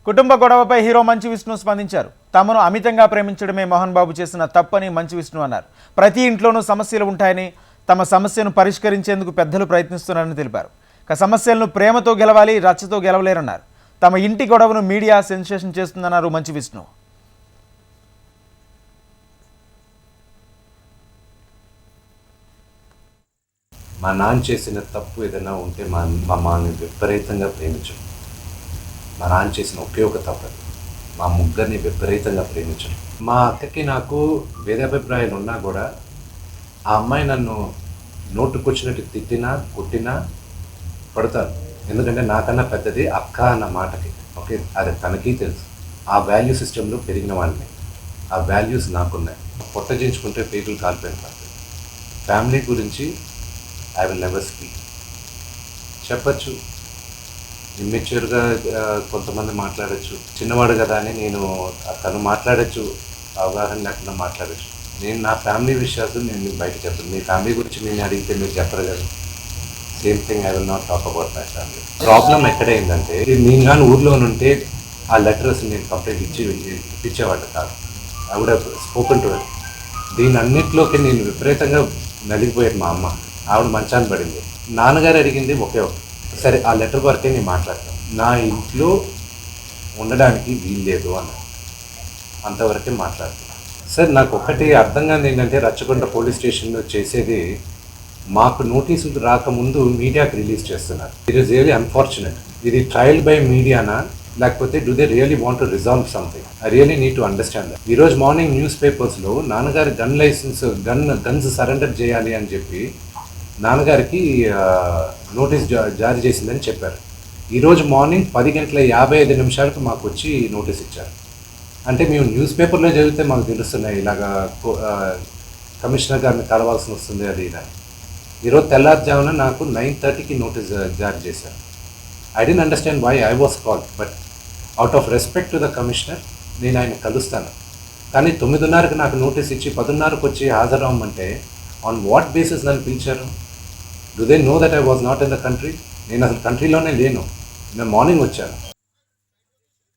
కుటుంబ గొడవపై హీరో మంచు విష్ణు స్పందించారు. తమను అమితంగా ప్రేమించడమే మోహన్ బాబు చేసిన తప్పని మంచు విష్ణు అన్నారు. ప్రతి ఇంట్లోనూ సమస్యలు ఉంటాయని, తమ సమస్యను పరిష్కరించేందుకు పెద్దలు ప్రయత్నిస్తున్నారని తెలిపారు. సమస్యలను ప్రేమతో గెలవాలి, రచ్చతో గెలవలేరన్నారు. తమ ఇంటి గొడవను మీడియా సెన్సేషన్ చేస్తుందన్నారు మంచు విష్ణు. మా నాన్న చేసిన తప్పు ఏదైనా ఉంటే మా అమ్మని విపరీతంగా ప్రేమించడం. మా నాన్న చేసిన ఒకే ఒక తప్పు, మా ముగ్గురిని విపరీతంగా ప్రేమించడం. మా అక్కకి నాకు భేదాభిప్రాయాలు ఉన్నా కూడా ఆ అమ్మాయి నన్ను నోటుకొచ్చినట్టు తిట్టినా కొట్టినా పడతాను. ఎందుకంటే నాకన్నా పెద్దది అక్క అన్న మాటకి. ఓకే, అది తనకి తెలుసు. ఆ వాల్యూ సిస్టంలో పెరిగిన వాడిని, ఆ వాల్యూస్ నాకున్నాయి. పొట్టజించుకుంటే పేగులు కాలిపోయిన పడుతుంది. ఫ్యామిలీ గురించి ఐ విల్ నెవర్ స్పీక్. చెప్పచ్చు, ఇమ్మెచ్యూర్గా కొంతమంది మాట్లాడచ్చు, చిన్నవాడు కదా అని నేను తను మాట్లాడచ్చు, అవగాహన లేకుండా మాట్లాడచ్చు. నేను నా ఫ్యామిలీ విషయాలు నేను బయట చెప్పను. మీ ఫ్యామిలీ గురించి నేను అడిగితే మీరు చెప్పరు కదా. Same thing I will not talk about my family. Problem ఎక్కడైందంటే నేను కానీ ఊర్లో ఉంటే ఆ లెటర్స్ నేను కంప్లైంట్ ఇచ్చేవాడు కాదు. I would have spoken to it. దీని అన్నింటిలోకి నేను విపరీతంగా నలిగిపోయాను. మా అమ్మ ఆవిడ మంచాన్ని పడింది. నాన్నగారు అడిగింది ఒకే సరే ఆ లెటర్ వరకే నేను మాట్లాడతాను, నా ఇంట్లో ఉండడానికి వీల్లేదు అన్నారు. అంతవరకే మాట్లాడుతున్నాను. సార్ నాకు ఒకటి అర్థం కాదు ఏంటంటే, రచ్చకొండ పోలీస్ స్టేషన్లో చేసేది మాకు నోటీసులు రాకముందు మీడియాకి రిలీజ్ చేస్తున్నారు. It is really unfortunate. ఇది ట్రయల్ బై మీడియానా, లేకపోతే do they really want to resolve something? I really need to understand that. ఈరోజు మార్నింగ్ న్యూస్ పేపర్స్లో నాన్నగారి గన్స్ సరెండర్ చేయాలి అని చెప్పి నాన్నగారికి నోటీస్ జారీ చేసిందని చెప్పారు. ఈరోజు మార్నింగ్ 10:55 మాకు వచ్చి నోటీస్ ఇచ్చారు. అంటే మేము న్యూస్ పేపర్లో చదివితే మాకు తెలుస్తున్నాయి ఇలాగా కమిషనర్ గారిని కలవాల్సి వస్తుంది అది ఇలా. ఈరోజు తెల్లారుజామున నాకు 9:30కి నోటీస్ జారీ చేశారు. I don't understand why I was called, but out of respect to the commissioner నేను ఆయన కలుస్తాను. కానీ 9:30కి నాకు నోటీస్ ఇచ్చి 10:30కి వచ్చి హాజరవ్వమంటే ఆన్ వాట్ బేసిస్ నన్ను పిలిచారు? Do they know that I was not in the country? నేను అసలు కంట్రీలోనే లేను. నేను మార్నింగ్ వచ్చాను.